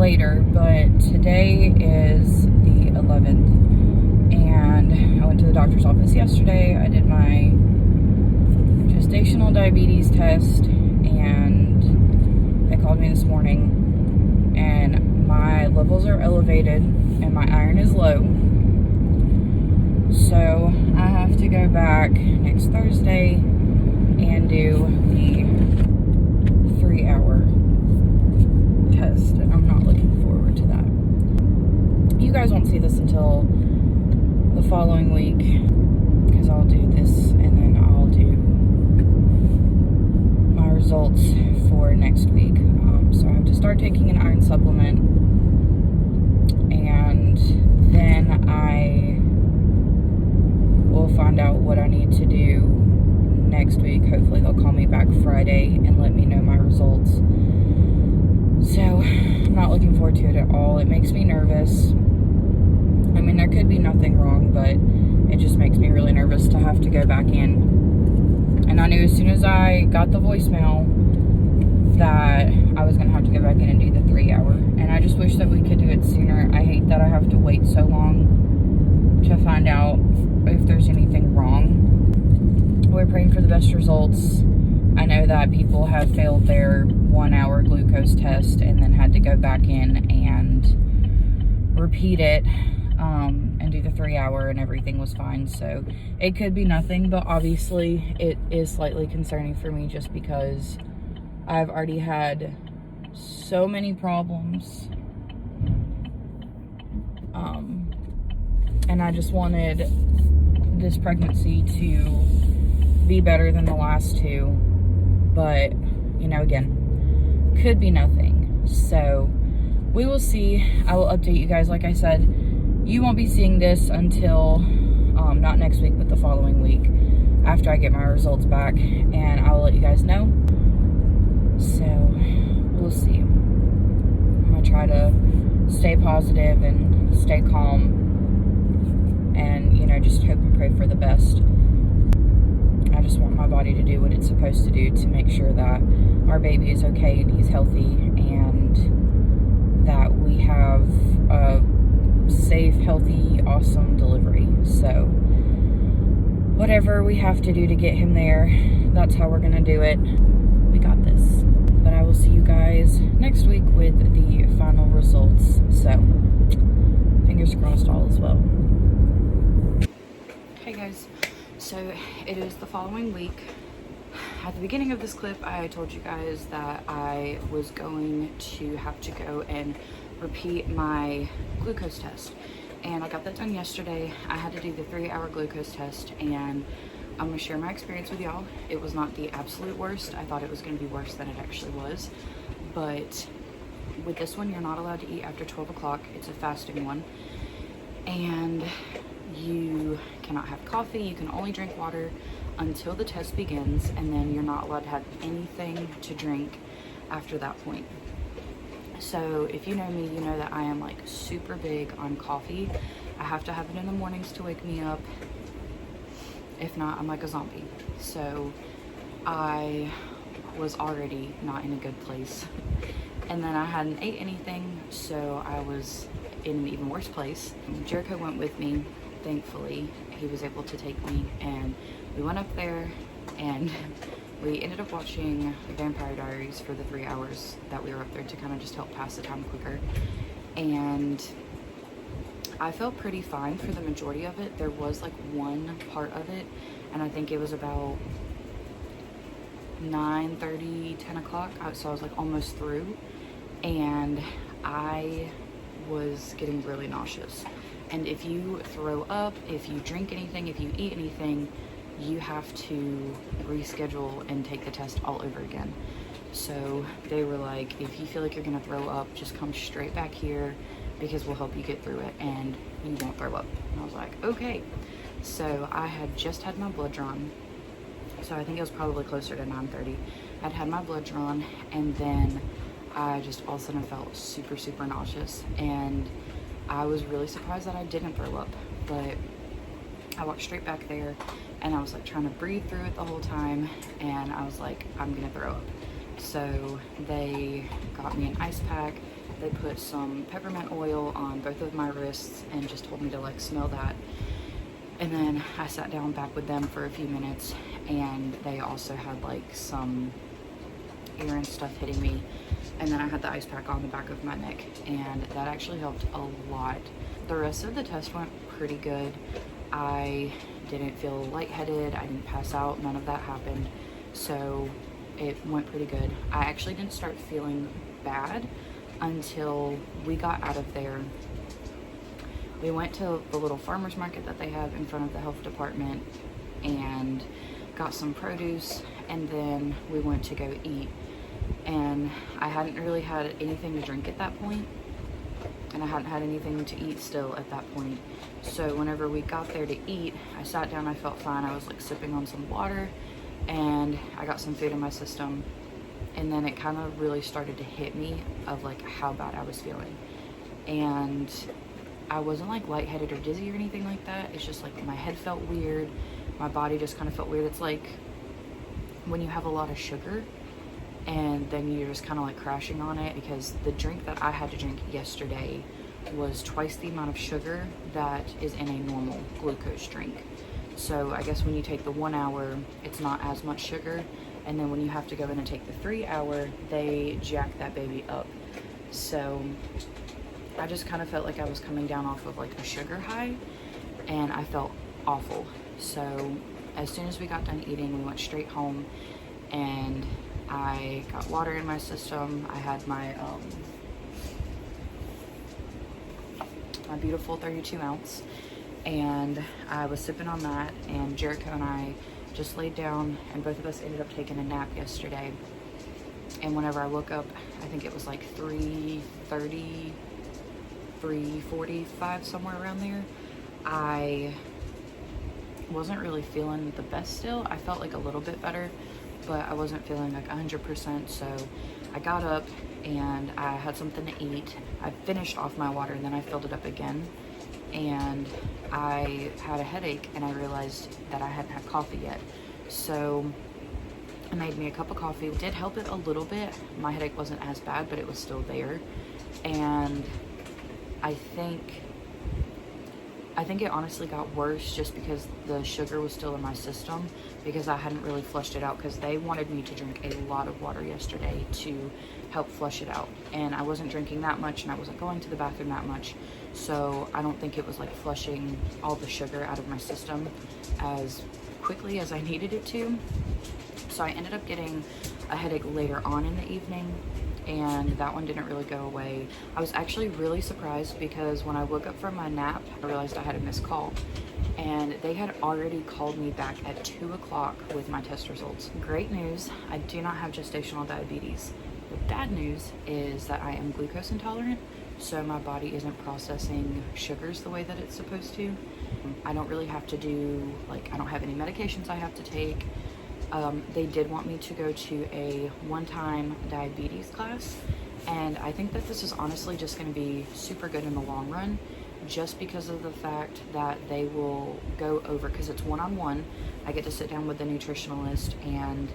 later, but today is the 11th, and I went to the doctor's office yesterday. I did my gestational diabetes test, and they called me this morning, and my levels are elevated, and my iron is low. So I have to go back next Thursday and do the 3-hour test, and I'm not looking forward to that. You guys won't see this until the following week, because I'll do this and then I'll do my results for next week. So I have to start taking an iron supplement, and then I will find out what I need to do next week. Hopefully they'll call me back Friday and let me know my results. So I'm not looking forward to it at all. It makes me nervous. I mean, there could be nothing wrong, but it just makes me really nervous to have to go back in. And I knew as soon as I got the voicemail that I was going to have to go back in and do the 3-hour. And I just wish that we could do it sooner. I hate that I have to wait so long to find out if there's anything wrong. We're praying for the best results. I know that people have failed their 1-hour glucose test and then had to go back in and repeat it and do the 3-hour, and everything was fine. So it could be nothing, but obviously it is slightly concerning for me just because I've already had so many problems. And I just wanted this pregnancy to be better than the last two. But, you know, again, could be nothing. So we will see. I will update you guys. Like I said, you won't be seeing this until not next week, but the following week after I get my results back, and I will let you guys know. So we'll see. I'm gonna try to stay positive and stay calm, and, you know, just hope and pray for the best. I just want my body to do what it's supposed to do to make sure that our baby is okay and he's healthy, and that we have a safe, healthy, awesome delivery. So whatever we have to do to get him there, that's how we're gonna do it. We got this. But I will see you guys next week with the final results. So fingers crossed all is well. Hey guys, so it is the following week. At the beginning of this clip, I told you guys that I was going to have to go and repeat my glucose test, and I got that done yesterday. I had to do the 3-hour glucose test, and I'm gonna share my experience with y'all. It was not the absolute worst. I thought it was gonna be worse than it actually was, but with this one, you're not allowed to eat after 12 o'clock. It's a fasting one, and you cannot have coffee. You can only drink water until the test begins, and then you're not allowed to have anything to drink after that point. So if you know me, you know that I am like super big on coffee. I have to have it in the mornings to wake me up. If not, I'm like a zombie. So I was already not in a good place, and then I hadn't ate anything, so I was in an even worse place. Jericho went with me. Thankfully, he was able to take me, and we went up there, and we ended up watching Vampire Diaries for the 3 hours that we were up there to kind of just help pass the time quicker. And I felt pretty fine for the majority of it. There was like one part of it, and I think it was about 9:30, 10 o'clock, so I was like almost through, and I was getting really nauseous. And if you throw up, if you drink anything, if you eat anything, you have to reschedule and take the test all over again. So they were like, if you feel like you're gonna throw up, just come straight back here, because we'll help you get through it and you won't throw up. And I was like, okay. So I had just had my blood drawn. So I think it was probably closer to 9:30. I'd had my blood drawn, and then I just all of a sudden felt super, super nauseous. And I was really surprised that I didn't throw up, but I walked straight back there, and I was like trying to breathe through it the whole time, and I was like, I'm gonna throw up. So they got me an ice pack, they put some peppermint oil on both of my wrists and just told me to like smell that. And then I sat down back with them for a few minutes, and they also had like some ear and stuff hitting me. And then I had the ice pack on the back of my neck, and that actually helped a lot. The rest of the test went pretty good. I didn't feel lightheaded, I didn't pass out, none of that happened. So it went pretty good. I actually didn't start feeling bad until we got out of there. We went to the little farmer's market that they have in front of the health department and got some produce, and then we went to go eat. And I hadn't really had anything to drink at that point, and I hadn't had anything to eat still at that point. So whenever we got there to eat, I sat down, I felt fine. I was like sipping on some water, and I got some food in my system. And then it kind of really started to hit me of like how bad I was feeling. And I wasn't like lightheaded or dizzy or anything like that. It's just like my head felt weird. My body just kind of felt weird. It's like when you have a lot of sugar and then you're just kind of like crashing on it, because the drink that I had to drink yesterday was twice the amount of sugar that is in a normal glucose drink. So I guess when you take the 1 hour, it's not as much sugar. And then when you have to go in and take the 3 hour, they jack that baby up. So I just kind of felt like I was coming down off of like a sugar high, and I felt awful. So as soon as we got done eating, we went straight home, and I got water in my system. I had my my beautiful 32 ounce, and I was sipping on that, and Jericho and I just laid down, and both of us ended up taking a nap yesterday. And whenever I woke up, I think it was like 3:30, 3:45, somewhere around there. I wasn't really feeling the best still. I felt like a little bit better, but I wasn't feeling like 100%. So I got up and I had something to eat. I finished off my water, and then I filled it up again. And I had a headache, and I realized that I hadn't had coffee yet. So I made me a cup of coffee. It did help it a little bit. My headache wasn't as bad, but it was still there. And I think it honestly got worse just because the sugar was still in my system, because I hadn't really flushed it out, because they wanted me to drink a lot of water yesterday to help flush it out. And I wasn't drinking that much, and I wasn't going to the bathroom that much. So I don't think it was like flushing all the sugar out of my system as quickly as I needed it to. So I ended up getting a headache later on in the evening, and that one didn't really go away. I was actually really surprised, because when I woke up from my nap, I realized I had a missed call, and they had already called me back at 2 o'clock with my test results. Great news, I do not have gestational diabetes. The bad news is that I am glucose intolerant, so my body isn't processing sugars the way that it's supposed to. I don't really have to do, like, I don't have any medications I have to take. They did want me to go to a one-time diabetes class, and I think that this is honestly just going to be super good in the long run, just because of the fact that they will go over, because it's one-on-one. I get to sit down with the nutritionalist, and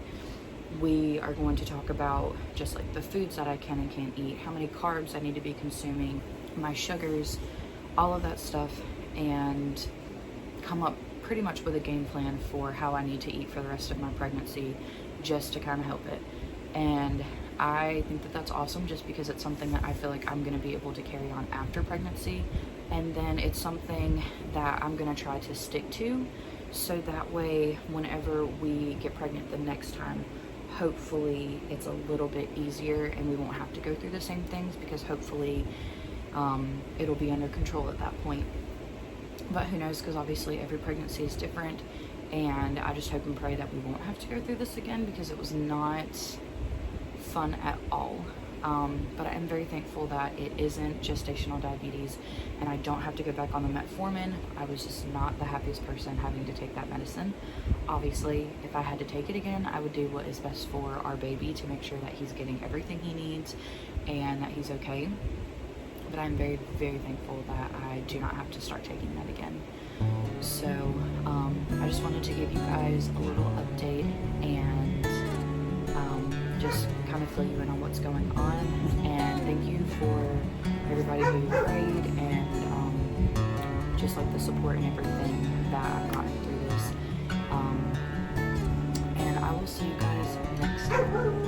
we are going to talk about just like the foods that I can and can't eat, how many carbs I need to be consuming, my sugars, all of that stuff, and come up pretty much with a game plan for how I need to eat for the rest of my pregnancy, just to kind of help it. And I think that that's awesome, just because it's something that I feel like I'm going to be able to carry on after pregnancy, and then it's something that I'm going to try to stick to, so that way whenever we get pregnant the next time, hopefully it's a little bit easier and we won't have to go through the same things, because hopefully it'll be under control at that point. But who knows, because obviously every pregnancy is different, and I just hope and pray that we won't have to go through this again, because it was not fun at all. But I am very thankful that it isn't gestational diabetes, and I don't have to go back on the metformin. I was just not the happiest person having to take that medicine. Obviously, if I had to take it again, I would do what is best for our baby to make sure that he's getting everything he needs and that he's okay. But I'm very, very thankful that I do not have to start taking that again. So I just wanted to give you guys a little update and just kind of fill you in on what's going on. And thank you for everybody who prayed and just like the support and everything that I've gotten through this. And I will see you guys next time.